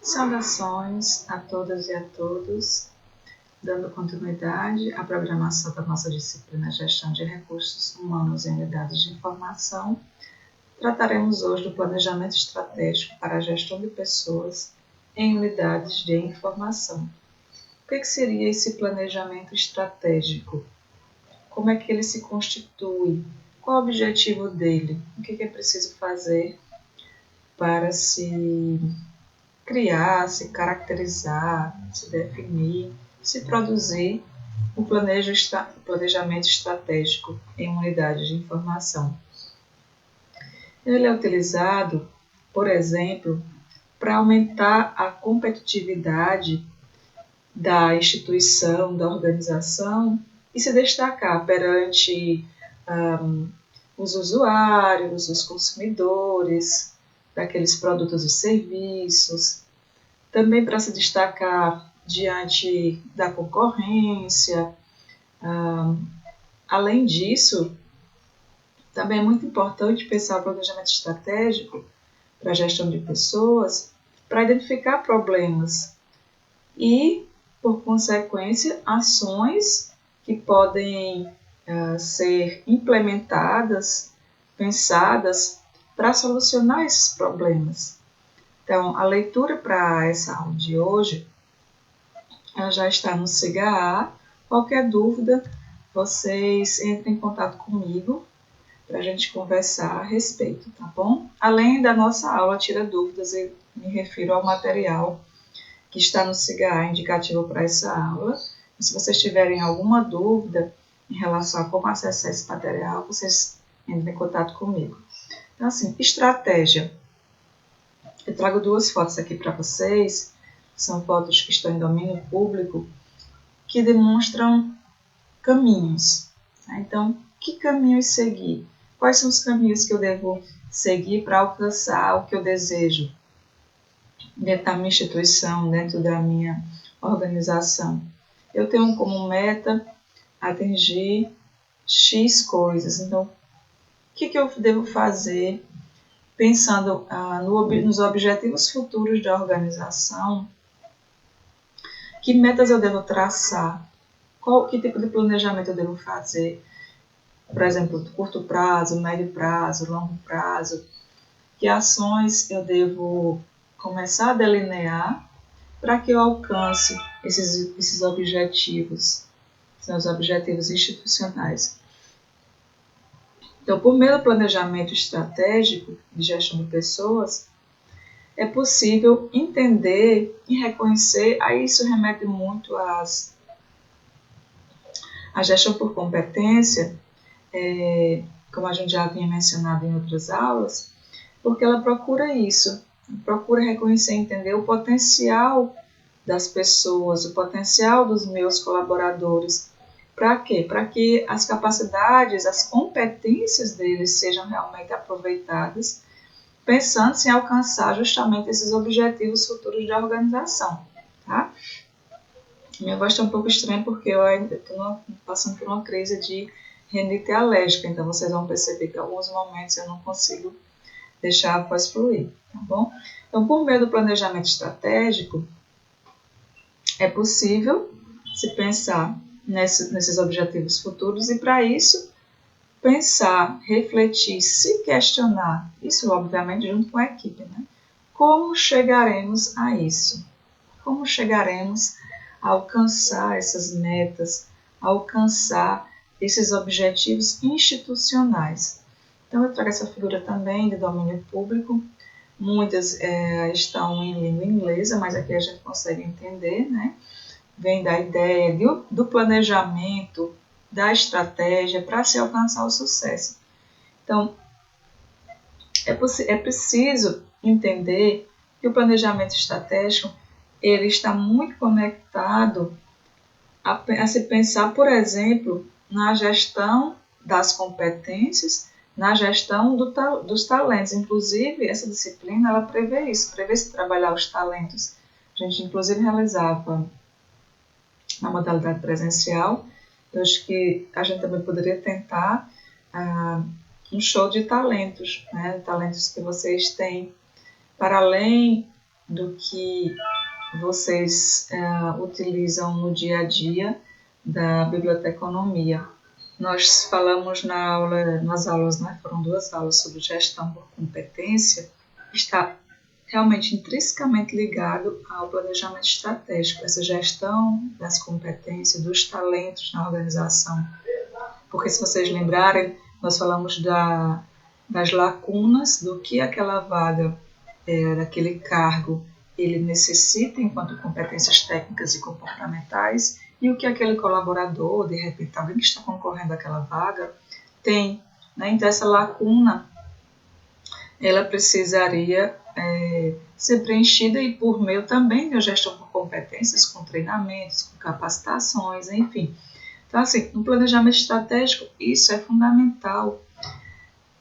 Saudações a todas e a todos, dando continuidade à programação da nossa disciplina Gestão de Recursos Humanos em Unidades de Informação. Trataremos hoje do planejamento estratégico para a gestão de pessoas em unidades de informação. O que seria esse planejamento estratégico? Como é que ele se constitui? Qual o objetivo dele? O que é preciso fazer para se criar, se caracterizar, se definir, se produzir o planejamento estratégico em uma unidade de informação. Ele é utilizado, por exemplo, para aumentar a competitividade da instituição, da organização e se destacar perante os usuários, os consumidores daqueles produtos e serviços, também para se destacar diante da concorrência. Além disso, também é muito importante pensar o planejamento estratégico para a gestão de pessoas, para identificar problemas e, por consequência, ações que podem ser implementadas, pensadas para solucionar esses problemas. Então, a leitura para essa aula de hoje, ela já está no SIGA-A. Qualquer dúvida, vocês entrem em contato comigo para a gente conversar a respeito, tá bom? Além da nossa aula Tira Dúvidas, eu me refiro ao material que está no SIGA-A indicativo para essa aula. E se vocês tiverem alguma dúvida em relação a como acessar esse material, vocês entrem em contato comigo. Então, assim, estratégia. Eu trago duas fotos aqui para vocês, são fotos que estão em domínio público, que demonstram caminhos. Então, que caminhos seguir? Quais são os caminhos que eu devo seguir para alcançar o que eu desejo dentro da minha instituição, dentro da minha organização? Eu tenho como meta atingir X coisas. Então, o que eu devo fazer pensando nos objetivos futuros da organização? Que metas eu devo traçar? Que tipo de planejamento eu devo fazer? Por exemplo, curto prazo, médio prazo, longo prazo. Que ações eu devo começar a delinear para que eu alcance esses objetivos, são os objetivos institucionais. Então, por meio do planejamento estratégico de gestão de pessoas, é possível entender e reconhecer, aí isso remete muito à gestão por competência, como a gente já havia mencionado em outras aulas, porque ela procura isso, procura reconhecer e entender o potencial das pessoas, o potencial dos meus colaboradores. Para quê? Para que as capacidades, as competências deles sejam realmente aproveitadas, pensando em alcançar justamente esses objetivos futuros da organização. Tá? Minha voz está um pouco estranha porque eu ainda estou passando por uma crise de rinite alérgica, então vocês vão perceber que em alguns momentos eu não consigo deixar a voz fluir, tá bom? Então, por meio do planejamento estratégico, é possível se pensar nesses objetivos futuros e, para isso, pensar, refletir, se questionar, isso obviamente junto com a equipe, né? Como chegaremos a isso? Como chegaremos a alcançar essas metas, a alcançar esses objetivos institucionais? Então, eu trago essa figura também de domínio público. Muitas estão em língua inglesa, mas aqui a gente consegue entender, né? Vem da ideia do planejamento, da estratégia para se alcançar o sucesso. Então, é preciso entender que o planejamento estratégico ele está muito conectado a se pensar, por exemplo, na gestão das competências, na gestão dos talentos. Inclusive, essa disciplina ela prevê isso, prevê se trabalhar os talentos. A gente, inclusive, realizava na modalidade presencial. Eu acho que a gente também poderia tentar um show de talentos, né? Talentos que vocês têm para além do que vocês utilizam no dia a dia da biblioteconomia. Nós falamos nas aulas, né? Foram 2 aulas sobre gestão por competência, está realmente intrinsecamente ligado ao planejamento estratégico, essa gestão das competências, dos talentos na organização. Porque se vocês lembrarem, nós falamos das lacunas do que aquela vaga, daquele cargo, ele necessita enquanto competências técnicas e comportamentais e o que aquele colaborador, de repente, alguém que está concorrendo àquela vaga, tem. Né? Então, essa lacuna, ela precisaria ser preenchida e por meio também da gestão por competências, com treinamentos, com capacitações, enfim. Então, assim, no planejamento estratégico, isso é fundamental.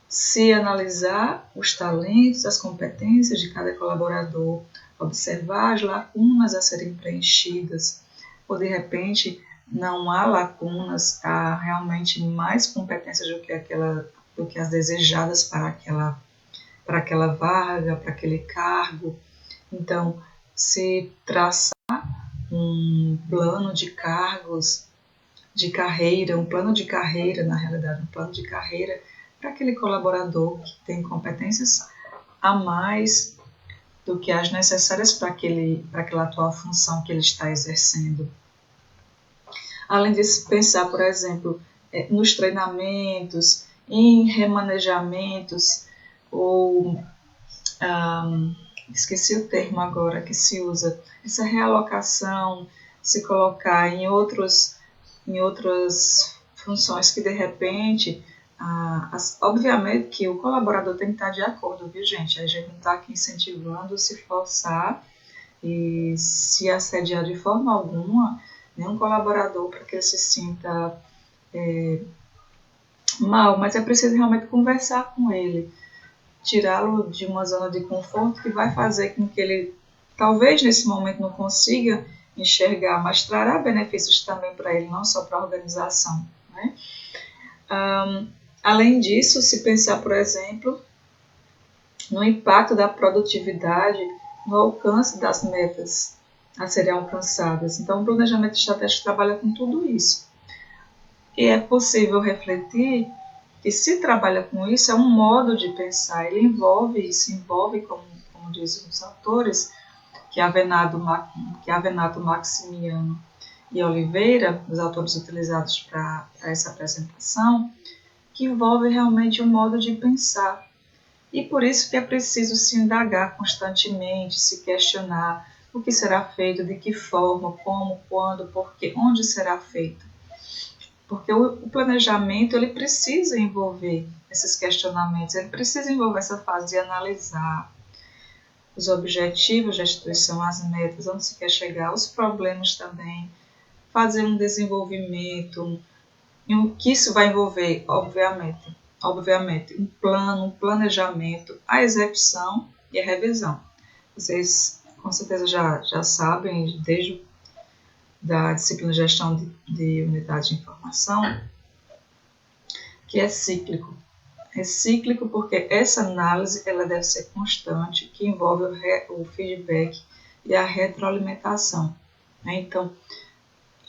Se analisar os talentos, as competências de cada colaborador, observar as lacunas a serem preenchidas, ou de repente não há lacunas, há realmente mais competências do que as desejadas para aquela vaga, para aquele cargo. Então, se traçar um plano de cargos, de carreira, um plano de carreira, na realidade, um plano de carreira para aquele colaborador que tem competências a mais do que as necessárias para aquela atual função que ele está exercendo. Além disso, pensar, por exemplo, nos treinamentos, em remanejamentos, ou esqueci o termo agora que se usa, essa realocação, se colocar em outras funções que de repente, obviamente que o colaborador tem que estar de acordo, viu gente? A gente não está aqui incentivando, se forçar e se assediar de forma alguma nenhum colaborador para que ele se sinta mal, mas é preciso realmente conversar com ele, tirá-lo de uma zona de conforto que vai fazer com que ele, talvez nesse momento não consiga enxergar, mas trará benefícios também para ele, não só para a organização. Né? Além disso, se pensar, por exemplo, no impacto da produtividade no alcance das metas a serem alcançadas. Então, o planejamento estratégico trabalha com tudo isso. E é possível refletir que se trabalha com isso, é um modo de pensar, ele envolve, como dizem os autores, que Avenato Maximiano e Oliveira, os autores utilizados para essa apresentação, que envolve realmente um modo de pensar. E por isso que é preciso se indagar constantemente, se questionar o que será feito, de que forma, como, quando, porquê, onde será feito. Porque o planejamento ele precisa envolver esses questionamentos, ele precisa envolver essa fase de analisar os objetivos da instituição, as metas, onde se quer chegar, os problemas também, fazer um desenvolvimento, que isso vai envolver, obviamente, um plano, um planejamento, a execução e a revisão. Vocês com certeza já sabem, desde da disciplina de gestão de unidade de informação, que é cíclico. É cíclico porque essa análise ela deve ser constante, que envolve o feedback e a retroalimentação. Né? Então,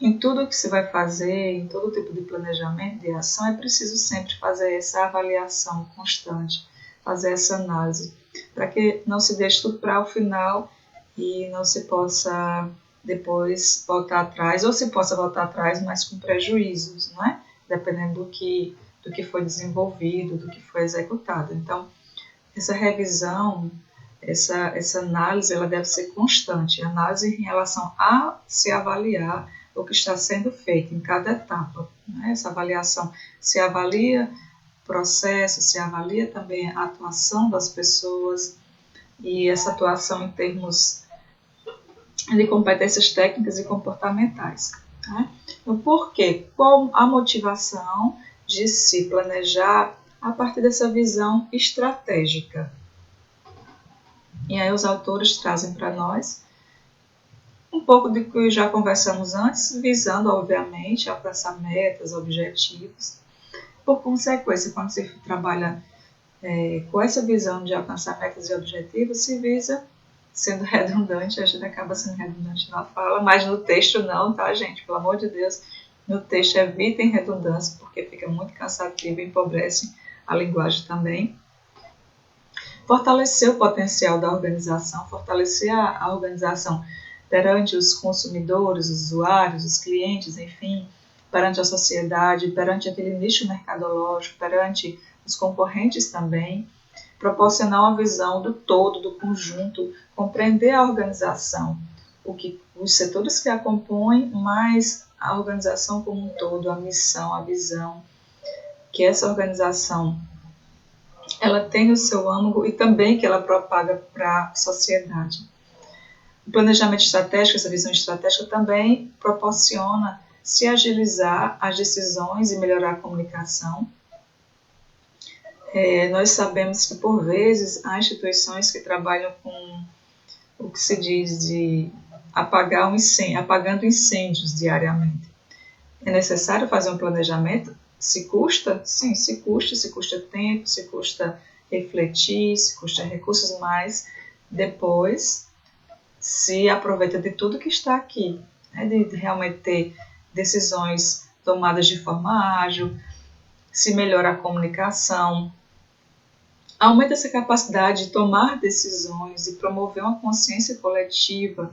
em tudo que se vai fazer, em todo tipo de planejamento, de ação, é preciso sempre fazer essa avaliação constante, fazer essa análise, para que não se deixe tudo para o final e não se possa depois voltar atrás, ou se possa voltar atrás, mas com prejuízos, não é? Dependendo do que foi desenvolvido, do que foi executado. Então, essa revisão, essa análise, ela deve ser constante, análise em relação a se avaliar o que está sendo feito em cada etapa. Né? Essa avaliação se avalia o processo, se avalia também a atuação das pessoas e essa atuação em termos de competências técnicas e comportamentais. Né? Então, por quê? Qual a motivação de se planejar a partir dessa visão estratégica? E aí os autores trazem para nós um pouco do que já conversamos antes, visando, obviamente, alcançar metas, objetivos. Por consequência, quando se trabalha com essa visão de alcançar metas e objetivos, se visa sendo redundante, a gente acaba sendo redundante na fala, mas no texto não, tá, gente? Pelo amor de Deus, no texto evitem redundância, porque fica muito cansativo e empobrece a linguagem também. Fortalecer o potencial da organização, fortalecer a organização perante os consumidores, os usuários, os clientes, enfim, perante a sociedade, perante aquele nicho mercadológico, perante os concorrentes também, proporcionar uma visão do todo, do conjunto, compreender a organização, os setores que a compõem, mas a organização como um todo, a missão, a visão, que essa organização ela tem o seu âmago e também que ela propaga para a sociedade. O planejamento estratégico, essa visão estratégica também proporciona se agilizar as decisões e melhorar a comunicação. Nós sabemos que, por vezes, há instituições que trabalham com o que se diz de apagando incêndios diariamente. É necessário fazer um planejamento? Se custa? Sim, se custa tempo, se custa refletir, se custa recursos, mas depois se aproveita de tudo que está aqui, né? De realmente ter decisões tomadas de forma ágil, se melhora a comunicação, aumenta essa capacidade de tomar decisões e promover uma consciência coletiva,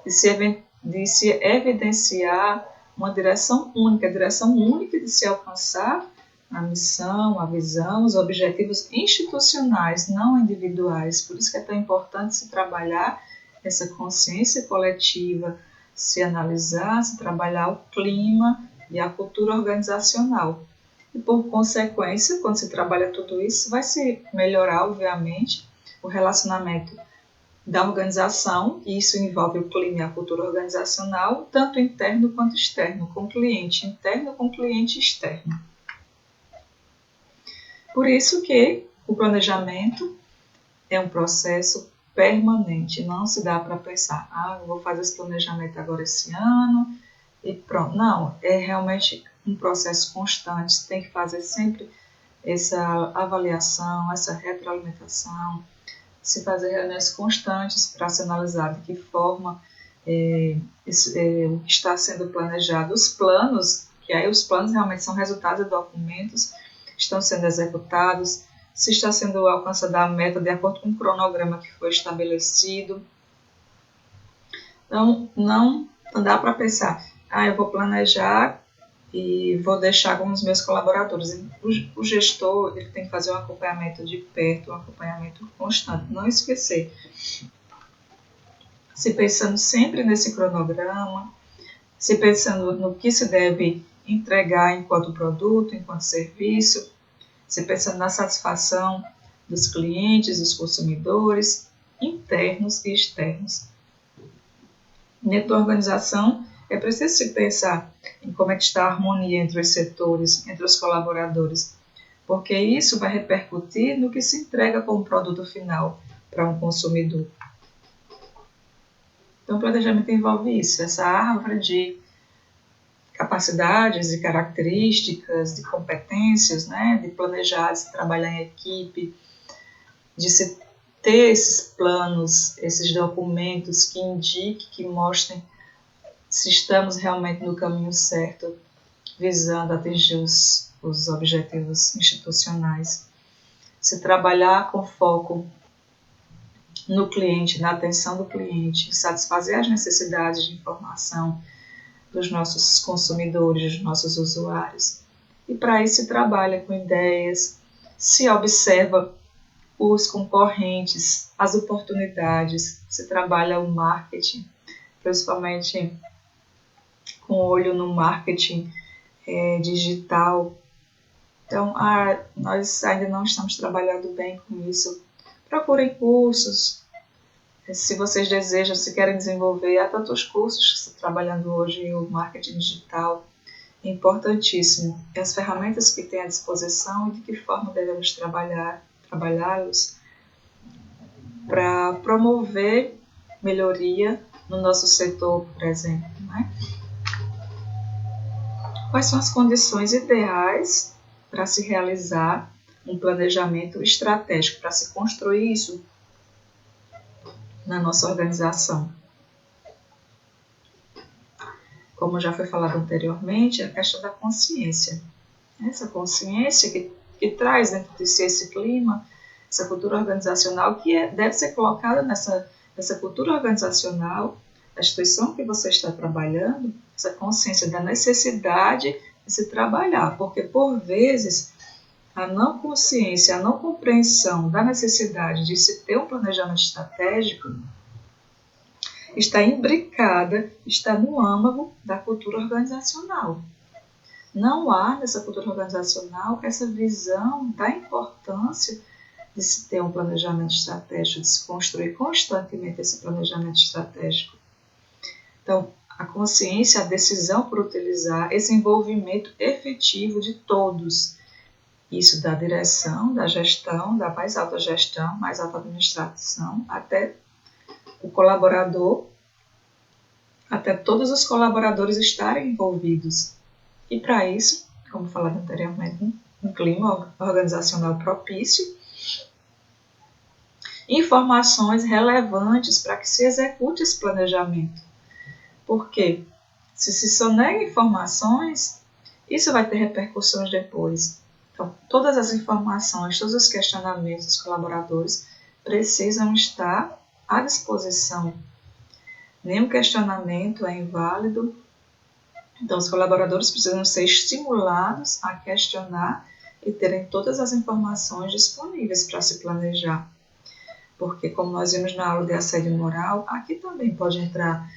de se evidenciar uma direção única de se alcançar a missão, a visão, os objetivos institucionais, não individuais. Por isso que é tão importante se trabalhar essa consciência coletiva, se analisar, se trabalhar o clima e a cultura organizacional. E, por consequência, quando se trabalha tudo isso, vai se melhorar, obviamente, o relacionamento da organização, e isso envolve o clima e a cultura organizacional, tanto interno quanto externo, com cliente interno com cliente externo. Por isso que o planejamento é um processo permanente, não se dá para pensar, eu vou fazer esse planejamento agora esse ano e pronto. Não, é realmente um processo constante, você tem que fazer sempre essa avaliação, essa retroalimentação, se fazer reuniões constantes para se analisar de que forma o que está sendo planejado, os planos, que aí os planos realmente são resultados de documentos, estão sendo executados, se está sendo alcançada a meta de acordo com o cronograma que foi estabelecido. Então, não dá para pensar, eu vou planejar e vou deixar com os meus colaboradores. O gestor ele tem que fazer um acompanhamento de perto, um acompanhamento constante, não esquecer. Se pensando sempre nesse cronograma, se pensando no que se deve entregar enquanto produto, enquanto serviço, se pensando na satisfação dos clientes, dos consumidores, internos e externos. Dentro da organização, é preciso se pensar em como é que está a harmonia entre os setores, entre os colaboradores, porque isso vai repercutir no que se entrega como produto final para um consumidor. Então, o planejamento envolve isso, essa árvore de capacidades e características, de competências, né, de planejar, de se trabalhar em equipe, de se ter esses planos, esses documentos que indiquem, que mostrem se estamos realmente no caminho certo, visando atingir os objetivos institucionais. Se trabalhar com foco no cliente, na atenção do cliente, satisfazer as necessidades de informação dos nossos consumidores, dos nossos usuários. E para isso se trabalha com ideias, se observa os concorrentes, as oportunidades, se trabalha o marketing, principalmente com olho no marketing digital. Então, nós ainda não estamos trabalhando bem com isso. Procurem cursos. Se vocês desejam, se querem desenvolver, há tantos cursos trabalhando hoje o marketing digital. É importantíssimo. E as ferramentas que tem à disposição e de que forma devemos trabalhá-los para promover melhoria no nosso setor, por exemplo, né? Quais são as condições ideais para se realizar um planejamento estratégico, para se construir isso na nossa organização. Como já foi falado anteriormente, a questão da consciência. Essa consciência que traz dentro de si esse clima, essa cultura organizacional que deve ser colocada nessa cultura organizacional, a instituição que você está trabalhando, essa consciência da necessidade de se trabalhar, porque por vezes a não consciência, a não compreensão da necessidade de se ter um planejamento estratégico está imbricada, está no âmago da cultura organizacional. Não há nessa cultura organizacional essa visão da importância de se ter um planejamento estratégico, de se construir constantemente esse planejamento estratégico. Então, a consciência, a decisão por utilizar esse envolvimento efetivo de todos, isso da direção, da gestão, da mais alta gestão, mais alta administração, até o colaborador, até todos os colaboradores estarem envolvidos. E para isso, como falado anteriormente, um clima organizacional propício, informações relevantes para que se execute esse planejamento. Porque se sonega informações, isso vai ter repercussões depois. Então, todas as informações, todos os questionamentos dos colaboradores precisam estar à disposição. Nenhum questionamento é inválido. Então, os colaboradores precisam ser estimulados a questionar e terem todas as informações disponíveis para se planejar. Porque, como nós vimos na aula de assédio moral, aqui também pode entrar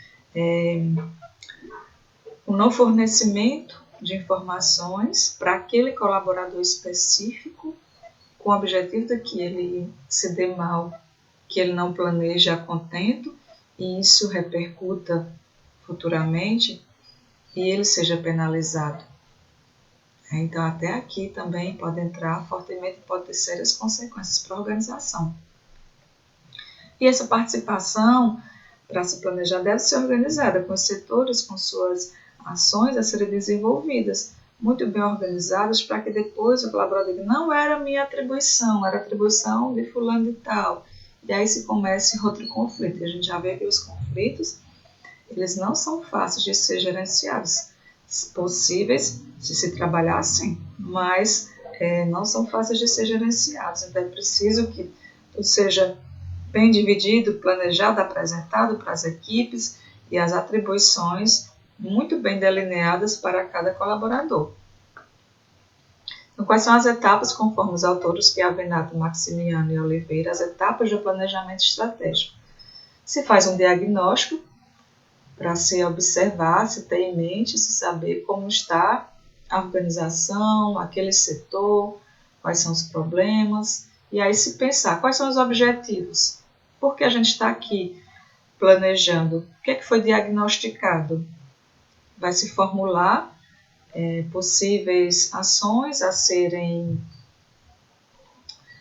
o não fornecimento de informações para aquele colaborador específico, com o objetivo de que ele se dê mal, que ele não planeje a contento, e isso repercuta futuramente e ele seja penalizado. Então, até aqui também pode entrar fortemente, pode ter sérias consequências para a organização. E essa participação, para se planejar, deve ser organizada com os setores, com suas ações a serem desenvolvidas, muito bem organizadas, para que depois o colaborador diga, não era minha atribuição, era atribuição de fulano de tal. E aí se comece outro conflito. E a gente já vê que os conflitos, eles não são fáceis de ser gerenciados. Possíveis se trabalhar assim, mas não são fáceis de ser gerenciados. Então é preciso que tudo seja bem dividido, planejado, apresentado para as equipes e as atribuições muito bem delineadas para cada colaborador. Então, quais são as etapas, conforme os autores Chiavenato, Maximiano e Oliveira, as etapas do planejamento estratégico? Se faz um diagnóstico para se observar, se ter em mente, se saber como está a organização, aquele setor, quais são os problemas, e aí se pensar quais são os objetivos. Por que a gente está aqui planejando? O que é que foi diagnosticado? Vai se formular possíveis ações a serem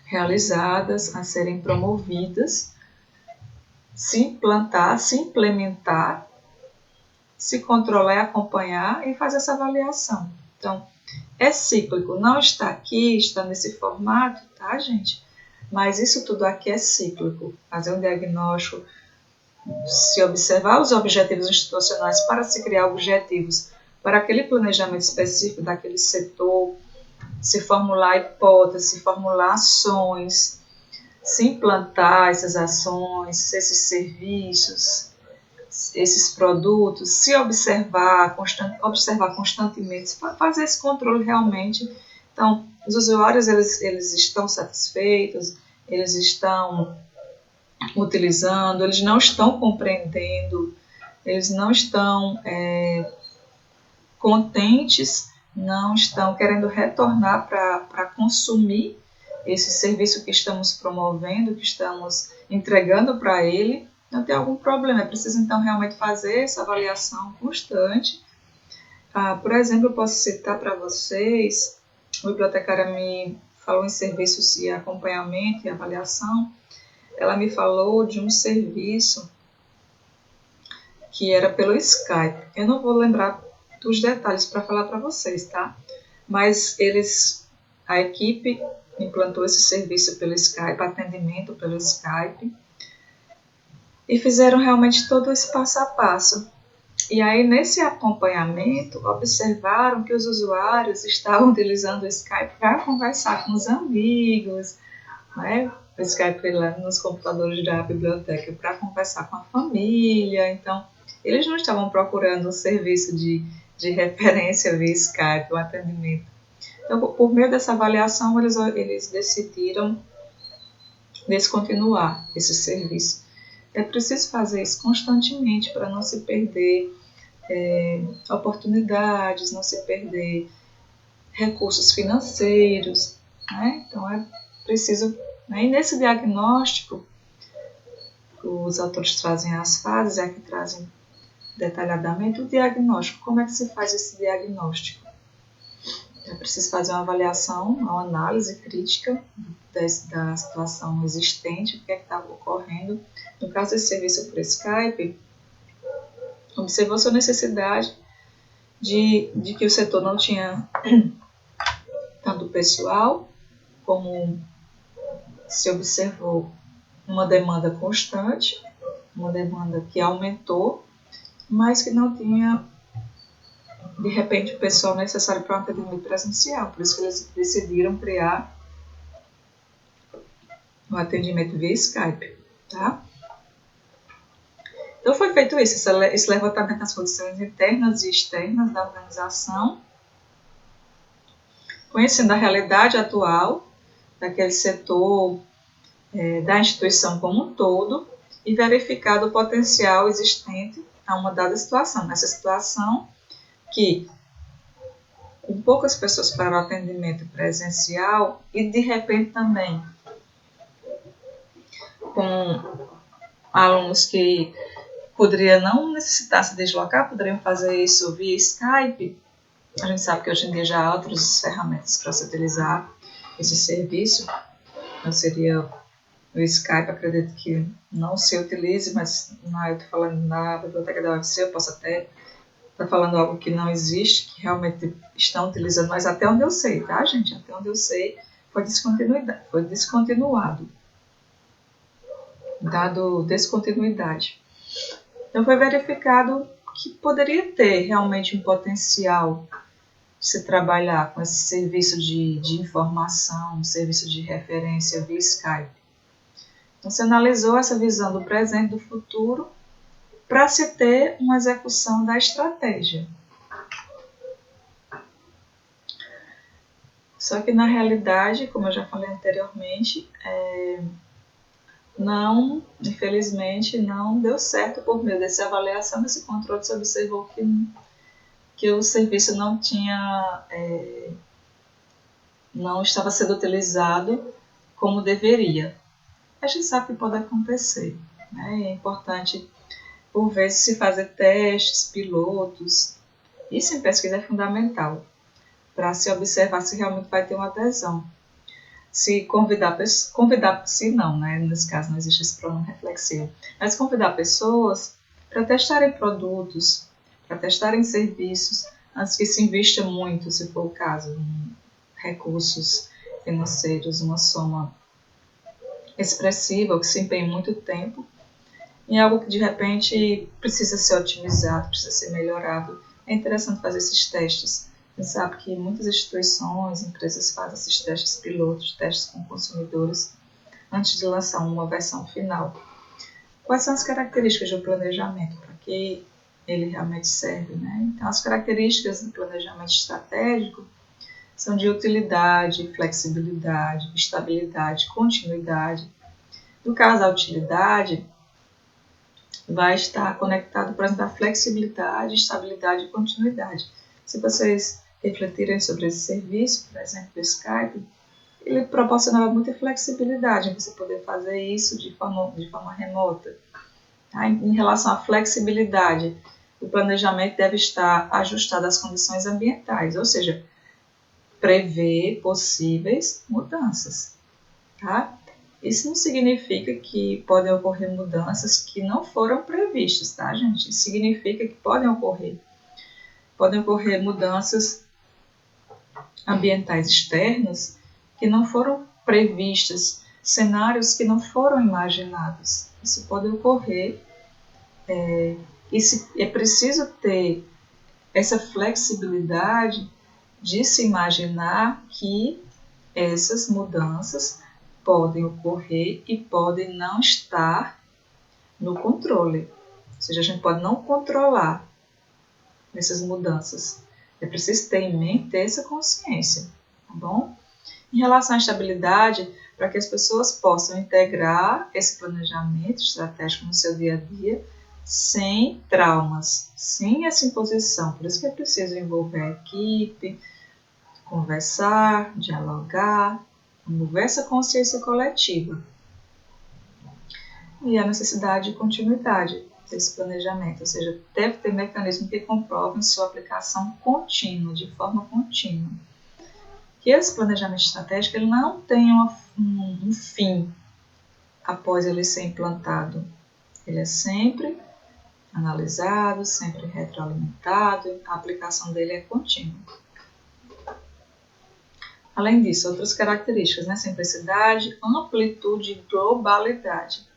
realizadas, a serem promovidas, se implantar, se implementar, se controlar e acompanhar e fazer essa avaliação. Então, é cíclico, não está aqui, está nesse formato, tá, gente? Mas isso tudo aqui é cíclico. Fazer um diagnóstico, se observar os objetivos institucionais para se criar objetivos para aquele planejamento específico daquele setor, se formular hipóteses, se formular ações, se implantar essas ações, esses serviços, esses produtos, se observar constantemente, fazer esse controle realmente. Então, os usuários eles estão satisfeitos, eles estão utilizando, eles não estão compreendendo, eles não estão contentes, não estão querendo retornar para consumir esse serviço que estamos promovendo, que estamos entregando para ele. Não tem algum problema, é preciso então realmente fazer essa avaliação constante. Por exemplo, eu posso citar para vocês, a bibliotecária me falou em serviços de acompanhamento e avaliação, ela me falou de um serviço que era pelo Skype. Eu não vou lembrar dos detalhes para falar para vocês, tá? Mas a equipe implantou esse serviço pelo Skype, atendimento pelo Skype. e fizeram realmente todo esse passo a passo. E aí, nesse acompanhamento, observaram que os usuários estavam utilizando o Skype para conversar com os amigos, né? O Skype lá nos computadores da biblioteca para conversar com a família. Então, eles não estavam procurando um serviço de referência via Skype, um atendimento. Então, por meio dessa avaliação, eles decidiram descontinuar esse serviço. É preciso fazer isso constantemente para não se perder oportunidades, não se perder recursos financeiros, né? Então é preciso, né? E nesse diagnóstico, os autores trazem as fases, aqui trazem detalhadamente o diagnóstico. Como é que se faz esse diagnóstico? É preciso fazer uma avaliação, uma análise crítica da situação existente, o que é que estava ocorrendo. No caso desse serviço por Skype, observou sua necessidade de que o setor não tinha tanto pessoal, como se observou uma demanda constante, uma demanda que aumentou, mas que não tinha, de repente, o pessoal necessário para um atendimento presencial. Por isso que eles decidiram criar um atendimento via Skype. Tá? Então foi feito isso, esse levantamento das condições internas e externas da organização, conhecendo a realidade atual daquele setor, da instituição como um todo, e verificado o potencial existente a uma dada situação. Nessa situação que, com poucas pessoas para o atendimento presencial e, de repente, também com alunos que poderiam não necessitar se deslocar, poderiam fazer isso via Skype. A gente sabe que hoje em dia já há outras ferramentas para se utilizar esse serviço. Não seria o Skype, acredito que não se utilize, mas eu estou falando na biblioteca da UFC, eu posso até estar falando algo que não existe, que realmente estão utilizando, mas até onde eu sei, tá, gente? Até onde eu sei, foi descontinuado, dado descontinuidade. Então foi verificado que poderia ter realmente um potencial de se trabalhar com esse serviço de informação, um serviço de referência via Skype. Então se analisou essa visão do presente e do futuro para se ter uma execução da estratégia. Só que na realidade, como eu já falei anteriormente, infelizmente, não deu certo por meio dessa avaliação, desse controle. Se observou que o serviço não estava sendo utilizado como deveria. A gente sabe que pode acontecer, né? É importante, por vezes, se fazer testes, pilotos. Isso em pesquisa é fundamental, para se observar se realmente vai ter uma adesão. Se se não, né? Nesse caso não existe esse pronome reflexivo, mas convidar pessoas para testarem produtos, para testarem serviços, antes que se invista muito, se for o caso, em recursos financeiros, uma soma expressiva, que se empenha muito tempo, em algo que de repente precisa ser otimizado, precisa ser melhorado. É interessante fazer esses testes. A gente sabe que muitas instituições, empresas fazem esses testes pilotos, testes com consumidores, antes de lançar uma versão final. Quais são as características do planejamento? Para que ele realmente serve, né? Então, as características do planejamento estratégico são de utilidade, flexibilidade, estabilidade, continuidade. No caso da utilidade, vai estar conectado, por exemplo, à flexibilidade, estabilidade e continuidade. Se vocês refletirem sobre esse serviço, por exemplo, do Skype, ele proporcionava muita flexibilidade em você poder fazer isso de forma remota. Tá? Em relação à flexibilidade, o planejamento deve estar ajustado às condições ambientais, ou seja, prever possíveis mudanças. Tá? Isso não significa que podem ocorrer mudanças que não foram previstas, tá, gente? Isso significa que podem ocorrer mudanças ambientais externas que não foram previstas, cenários que não foram imaginados. Isso pode ocorrer e é preciso ter essa flexibilidade de se imaginar que essas mudanças podem ocorrer e podem não estar no controle. Ou seja, a gente pode não controlar essas mudanças. É preciso ter em mente, ter essa consciência, tá bom? Em relação à estabilidade, para que as pessoas possam integrar esse planejamento estratégico no seu dia a dia, sem traumas, sem essa imposição. Por isso que é preciso envolver a equipe, conversar, dialogar, promover essa consciência coletiva. E a necessidade de continuidade desse planejamento, ou seja, deve ter mecanismos que comprovem sua aplicação contínua, de forma contínua. Que esse planejamento estratégico ele não tenha um fim após ele ser implantado. Ele é sempre analisado, sempre retroalimentado, a aplicação dele é contínua. Além disso, outras características, né? Simplicidade, amplitude e globalidade.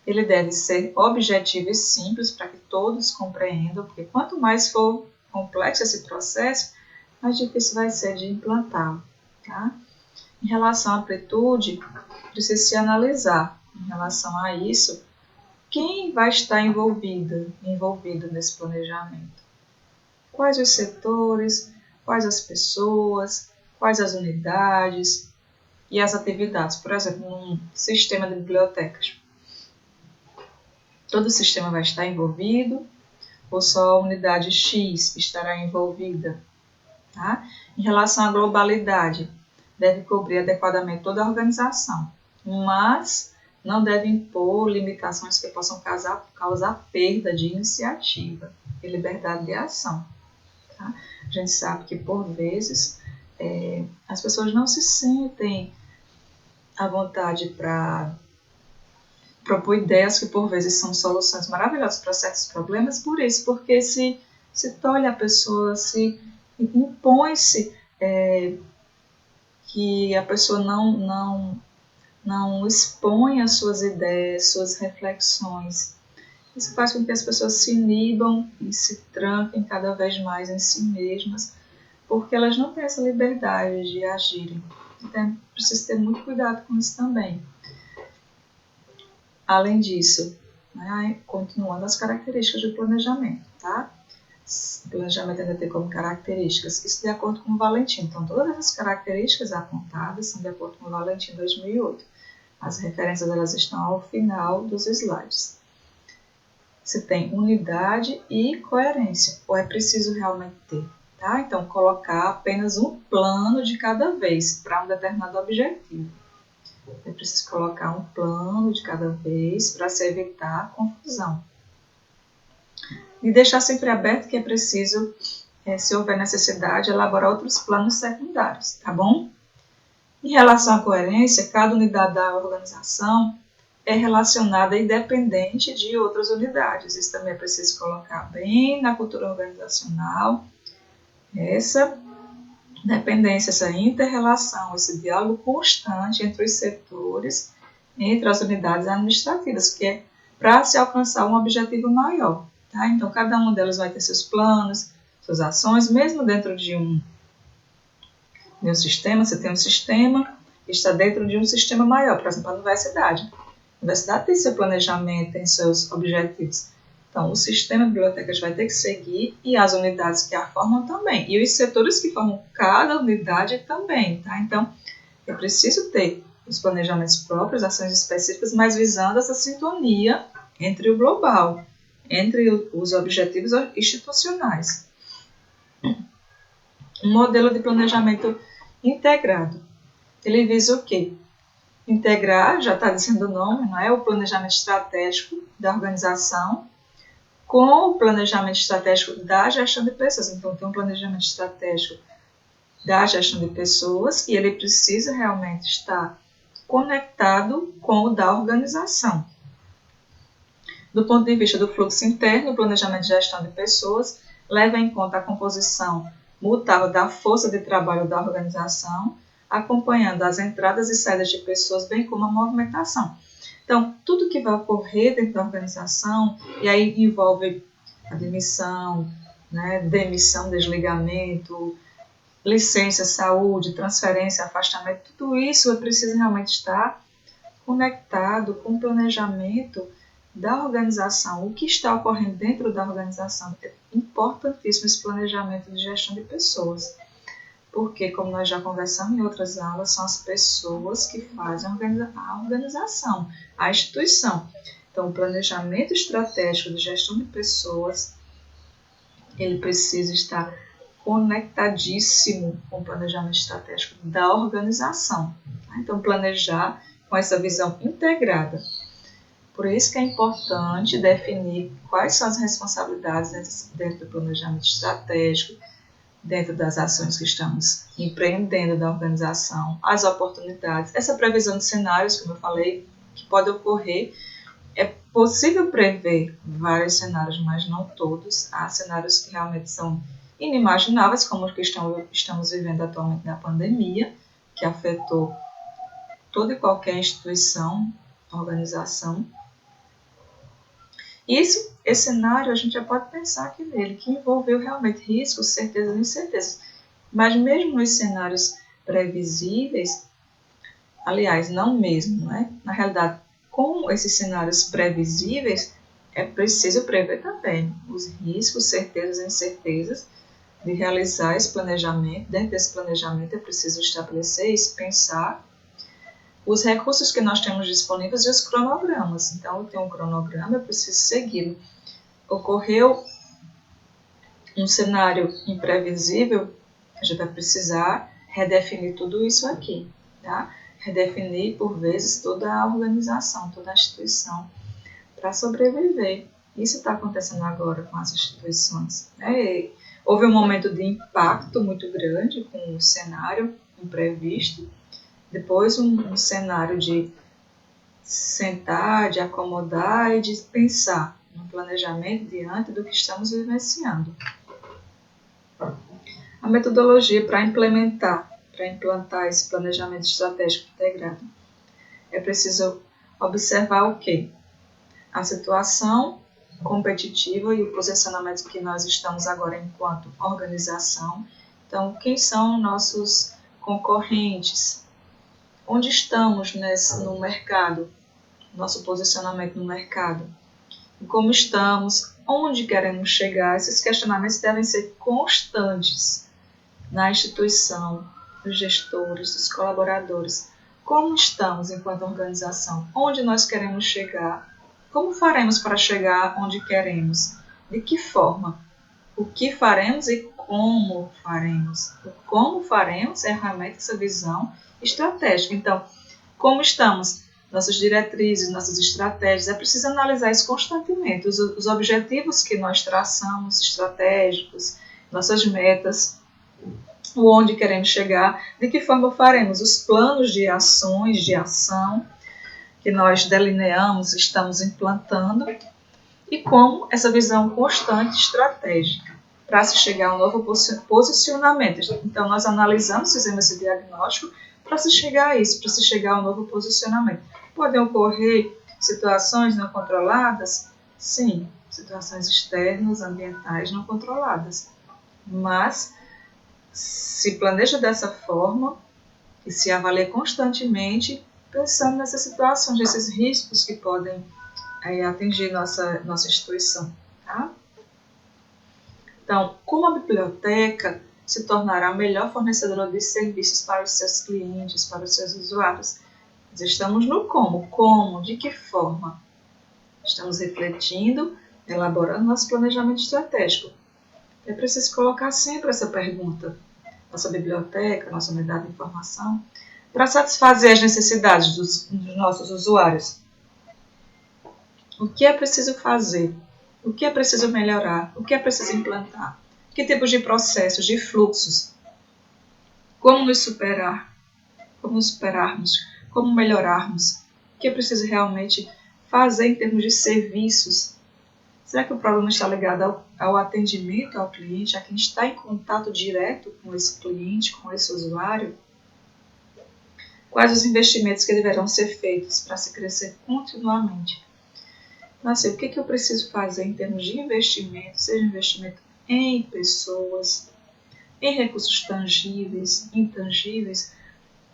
Ele deve ser objetivo e simples para que todos compreendam, porque quanto mais for complexo esse processo, mais difícil vai ser de implantar. Tá? Em relação à amplitude, precisa se analisar. Em relação a isso, quem vai estar envolvido nesse planejamento? Quais os setores, quais as pessoas, quais as unidades e as atividades. Por exemplo, num sistema de bibliotecas. Todo o sistema vai estar envolvido ou só a unidade X estará envolvida? Tá? Em relação à globalidade, deve cobrir adequadamente toda a organização, mas não deve impor limitações que possam causar perda de iniciativa e liberdade de ação. Tá? A gente sabe que, por vezes, as pessoas não se sentem à vontade para propor ideias que, por vezes, são soluções maravilhosas para certos problemas, porque se tolhe a pessoa, se impõe-se que a pessoa não expõe as suas ideias, suas reflexões. Isso faz com que as pessoas se inibam e se tranquem cada vez mais em si mesmas, porque elas não têm essa liberdade de agirem. Então, precisa ter muito cuidado com isso também. Além disso, né, continuando as características do planejamento, tá? O planejamento ainda tem como características, isso de acordo com o Valentim. Então, todas as características apontadas são de acordo com o Valentim 2008. As referências elas estão ao final dos slides. Você tem unidade e coerência, ou é preciso realmente ter? Tá? Então, colocar apenas um plano de cada vez para um determinado objetivo. É preciso colocar um plano de cada vez para se evitar a confusão. E deixar sempre aberto que é preciso, se houver necessidade, elaborar outros planos secundários, tá bom? Em relação à coerência, cada unidade da organização é relacionada e dependente de outras unidades. Isso também é preciso colocar bem na cultura organizacional. Essa dependência, essa inter-relação, esse diálogo constante entre os setores, entre as unidades administrativas, que é para se alcançar um objetivo maior. Tá? Então, cada uma delas vai ter seus planos, suas ações, mesmo dentro de um sistema. Você tem um sistema que está dentro de um sistema maior, por exemplo, a universidade. A universidade tem seu planejamento, tem seus objetivos. Então, o sistema de bibliotecas vai ter que seguir e as unidades que a formam também. E os setores que formam cada unidade também. Tá? Então, é preciso ter os planejamentos próprios, ações específicas, mas visando essa sintonia entre o global, entre os objetivos institucionais. Um modelo de planejamento integrado. Ele visa o quê? Integrar, já está dizendo o nome, não é? O planejamento estratégico da organização com o planejamento estratégico da gestão de pessoas. Então, tem um planejamento estratégico da gestão de pessoas e ele precisa realmente estar conectado com o da organização. Do ponto de vista do fluxo interno, o planejamento de gestão de pessoas leva em conta a composição mutável da força de trabalho da organização, acompanhando as entradas e saídas de pessoas, bem como a movimentação. Então, tudo que vai ocorrer dentro da organização, e aí envolve admissão, né, demissão, desligamento, licença, saúde, transferência, afastamento, tudo isso precisa realmente estar conectado com o planejamento da organização, o que está ocorrendo dentro da organização. É importantíssimo esse planejamento de gestão de pessoas, porque, como nós já conversamos em outras aulas, são as pessoas que fazem a organização, a instituição. Então, o planejamento estratégico de gestão de pessoas, ele precisa estar conectadíssimo com o planejamento estratégico da organização. Então, planejar com essa visão integrada. Por isso que é importante definir quais são as responsabilidades dentro do planejamento estratégico, dentro das ações que estamos empreendendo da organização, as oportunidades, essa previsão de cenários, como eu falei, que pode ocorrer. É possível prever vários cenários, mas não todos. Há cenários que realmente são inimagináveis, como os que estamos vivendo atualmente na pandemia, que afetou toda e qualquer instituição, organização. Esse cenário a gente já pode pensar aqui nele, que envolveu realmente riscos, certezas e incertezas. Mas mesmo nos cenários previsíveis, aliás, não mesmo, né? Na realidade, com esses cenários previsíveis, é preciso prever também os riscos, certezas e incertezas de realizar esse planejamento. Dentro desse planejamento é preciso estabelecer e pensar os recursos que nós temos disponíveis e os cronogramas. Então, eu tenho um cronograma, eu preciso segui-lo. Ocorreu um cenário imprevisível, a gente vai precisar redefinir tudo isso aqui, tá? Redefinir, por vezes, toda a organização, toda a instituição, para sobreviver. Isso está acontecendo agora com as instituições, né? Houve um momento de impacto muito grande com o cenário imprevisto, depois um cenário de sentar, de acomodar e de pensar no planejamento diante do que estamos vivenciando. A metodologia para implantar esse planejamento estratégico integrado. É preciso observar o quê? A situação competitiva e o posicionamento que nós estamos agora enquanto organização. Então, quem são nossos concorrentes? Onde estamos no mercado? Nosso posicionamento no mercado? E como estamos? Onde queremos chegar? Esses questionamentos devem ser constantes na instituição, dos gestores, dos colaboradores. Como estamos enquanto organização? Onde nós queremos chegar? Como faremos para chegar onde queremos? De que forma? O que faremos e como faremos? O como faremos é realmente essa visão estratégica. Então, como estamos? Nossas diretrizes, nossas estratégias, é preciso analisar isso constantemente. Os objetivos que nós traçamos, estratégicos, nossas metas, onde queremos chegar, de que forma faremos os planos de ações, de ação que nós delineamos, estamos implantando, e como essa visão constante estratégica para se chegar a um novo posicionamento. Então, nós analisamos, fizemos esse diagnóstico para se chegar a isso, para se chegar a um novo posicionamento. Podem ocorrer situações não controladas? Sim, situações externas, ambientais não controladas. Mas se planeja dessa forma e se avalia constantemente, pensando nessas situações, nesses riscos que podem atingir nossa instituição. Tá? Então, como a biblioteca se tornará a melhor fornecedora de serviços para os seus clientes, para os seus usuários? Nós estamos no como. Como? De que forma? Estamos refletindo, elaborando nosso planejamento estratégico. É preciso colocar sempre essa pergunta. Nossa biblioteca, nossa unidade de informação, para satisfazer as necessidades dos nossos usuários. O que é preciso fazer? O que é preciso melhorar? O que é preciso implantar? Que tipos de processos, de fluxos? Como nos superar? Como nos superarmos? Como melhorarmos? O que é preciso realmente fazer em termos de serviços? Será que o problema está ligado ao atendimento ao cliente, a quem está em contato direto com esse cliente, com esse usuário? Quais os investimentos que deverão ser feitos para se crescer continuamente? Então, assim, o que eu preciso fazer em termos de investimento, seja investimento em pessoas, em recursos tangíveis, intangíveis,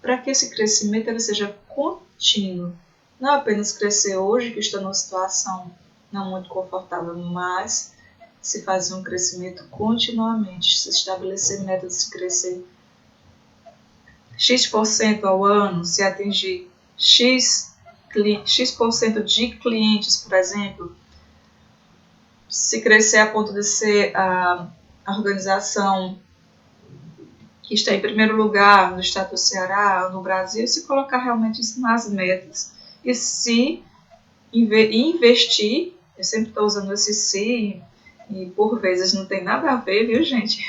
para que esse crescimento ele seja contínuo. Não apenas crescer hoje, que está numa situação não muito confortável, mas se fazer um crescimento continuamente, se estabelecer metas de se crescer X% ao ano, se atingir X% de clientes, por exemplo, se crescer a ponto de ser a organização que está em primeiro lugar no estado do Ceará, no Brasil, se colocar realmente isso nas metas e se investir, eu sempre estou usando esse se, e por vezes não tem nada a ver, viu, gente,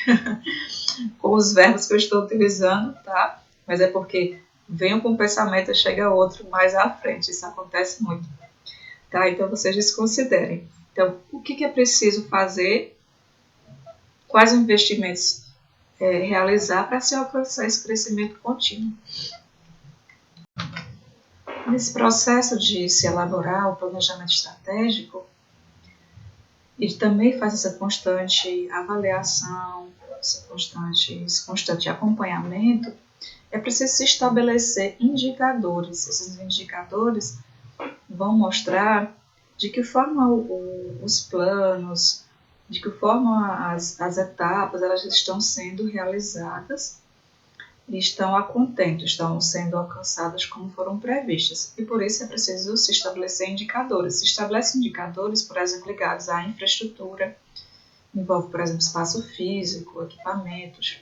com os verbos que eu estou utilizando, tá? Mas é porque venho com um pensamento e chega outro mais à frente, isso acontece muito, tá? Então vocês desconsiderem. Então, o que é preciso fazer? Quais investimentos realizar para se alcançar esse crescimento contínuo? Nesse processo de se elaborar o planejamento estratégico, ele também faz essa constante avaliação, esse constante acompanhamento. É preciso se estabelecer indicadores. Esses indicadores vão mostrar de que forma os planos, de que forma as etapas elas estão sendo realizadas e estão a contento, estão sendo alcançadas como foram previstas. E por isso é preciso se estabelecer indicadores. Se estabelece indicadores, por exemplo, ligados à infraestrutura, envolve, por exemplo, espaço físico, equipamentos,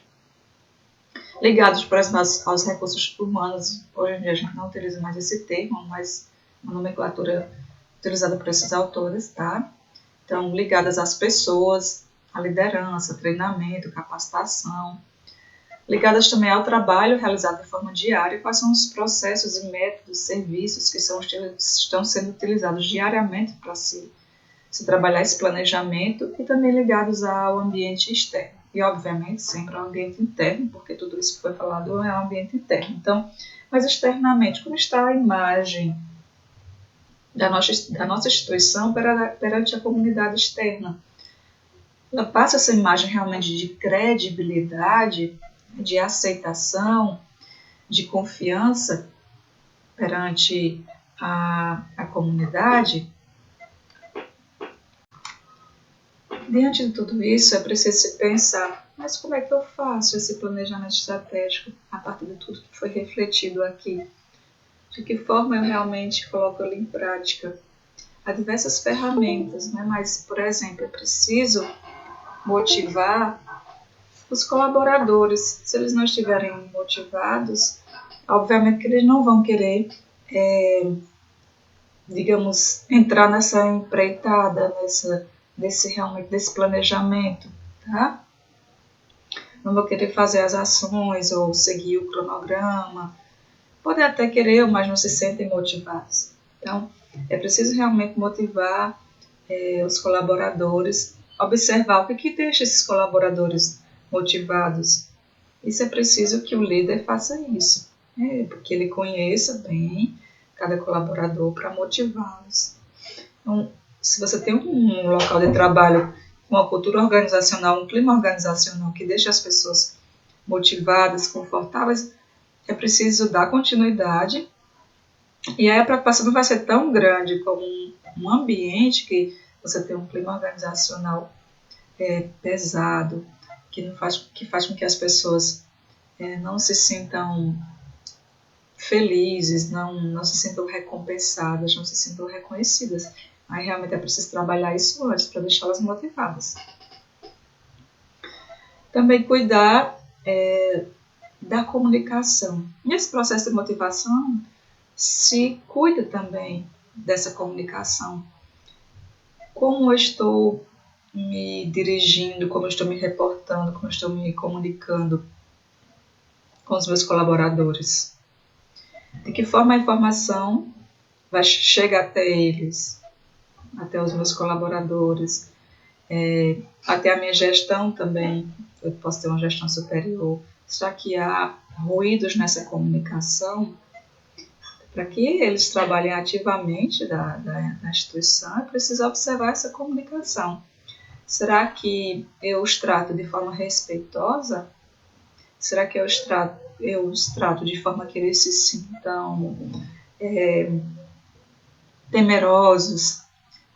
ligados, por exemplo, aos recursos humanos. Hoje em dia a gente não utiliza mais esse termo, mas uma nomenclatura utilizada por esses autores, tá? Então, ligadas às pessoas, à liderança, treinamento, capacitação, ligadas também ao trabalho realizado de forma diária, quais são os processos e métodos, serviços que estão sendo utilizados diariamente para se trabalhar esse planejamento, e também ligados ao ambiente externo. E, obviamente, sempre ao ambiente interno, porque tudo isso que foi falado é o ambiente interno. Então, mas externamente, como está a imagem da nossa instituição perante a comunidade externa? Ela passa essa imagem realmente de credibilidade, de aceitação, de confiança perante a comunidade? Diante de tudo isso, é preciso se pensar, mas como é que eu faço esse planejamento estratégico a partir de tudo que foi refletido aqui? De que forma eu realmente coloco ele em prática? Há diversas ferramentas, né? Mas, por exemplo, é preciso motivar os colaboradores. Se eles não estiverem motivados, obviamente que eles não vão querer, digamos, entrar nessa empreitada, desse planejamento, tá? Não vão querer fazer as ações ou seguir o cronograma. Podem até querer, mas não se sentem motivados. Então, é preciso realmente motivar os colaboradores, observar o que deixa esses colaboradores motivados. Isso é preciso que o líder faça isso, porque ele conheça bem cada colaborador para motivá-los. Então, se você tem um local de trabalho com uma cultura organizacional, um clima organizacional que deixa as pessoas motivadas, confortáveis, é preciso dar continuidade. E aí a preocupação não vai ser tão grande como um ambiente que você tem um clima organizacional pesado, que faz com que as pessoas não se sintam felizes, não se sintam recompensadas, não se sintam reconhecidas. Aí realmente é preciso trabalhar isso antes para deixá-las motivadas. Também cuidar da comunicação. Nesse processo de motivação, se cuida também dessa comunicação. Como eu estou me dirigindo, como eu estou me reportando, como eu estou me comunicando com os meus colaboradores? De que forma a informação chega até eles, até os meus colaboradores, até a minha gestão também? Eu posso ter uma gestão superior. Será que há ruídos nessa comunicação? Para que eles trabalhem ativamente na instituição, é preciso observar essa comunicação. Será que eu os trato de forma respeitosa? Será que eu os trato de forma que eles se sintam temerosos,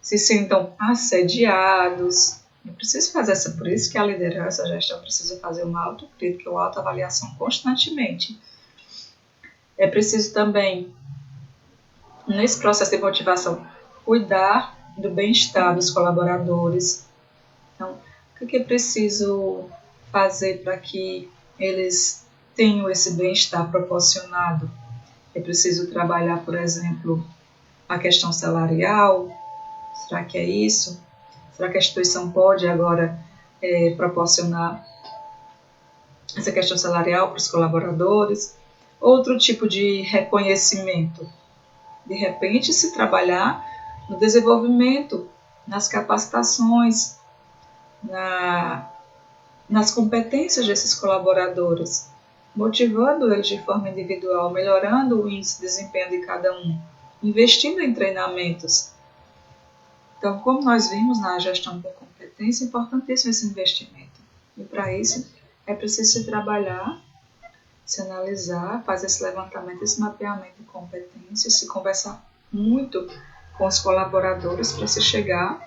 se sintam assediados? Eu preciso fazer por isso que a liderança, a gestão precisa fazer uma autocrítica, uma autoavaliação constantemente. É preciso também, nesse processo de motivação, cuidar do bem-estar dos colaboradores. Então, o que é preciso fazer para que eles tenham esse bem-estar proporcionado? É preciso trabalhar, por exemplo, a questão salarial. Será que é isso? Será que a instituição pode agora proporcionar essa questão salarial para os colaboradores? Outro tipo de reconhecimento. De repente, se trabalhar no desenvolvimento, nas capacitações, nas competências desses colaboradores, motivando eles de forma individual, melhorando o índice de desempenho de cada um, investindo em treinamentos. Então, como nós vimos na gestão por competência, é importantíssimo esse investimento. E para isso, é preciso se trabalhar, se analisar, fazer esse levantamento, esse mapeamento de competências, se conversar muito com os colaboradores para se chegar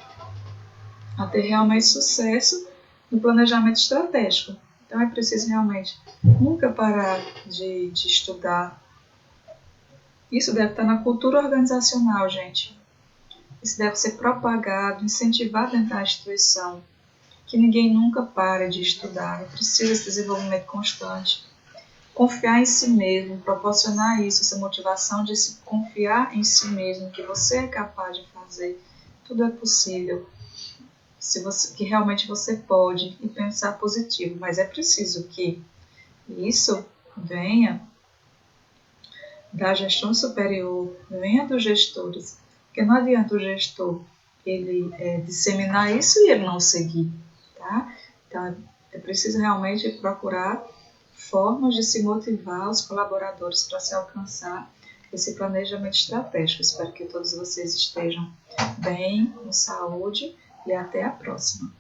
a ter realmente sucesso no planejamento estratégico. Então, é preciso realmente nunca parar de estudar. Isso deve estar na cultura organizacional, gente. Isso deve ser propagado, incentivado dentro da instituição, que ninguém nunca pare de estudar, precisa desse desenvolvimento constante. Confiar em si mesmo, proporcionar isso, essa motivação de se confiar em si mesmo, que você é capaz de fazer, tudo é possível, que realmente você pode, e pensar positivo, mas é preciso que isso venha da gestão superior, venha dos gestores, porque não adianta o gestor ele disseminar isso e ele não seguir, tá? Então é preciso realmente procurar formas de se motivar os colaboradores para se alcançar esse planejamento estratégico. Espero que todos vocês estejam bem, com saúde e até a próxima.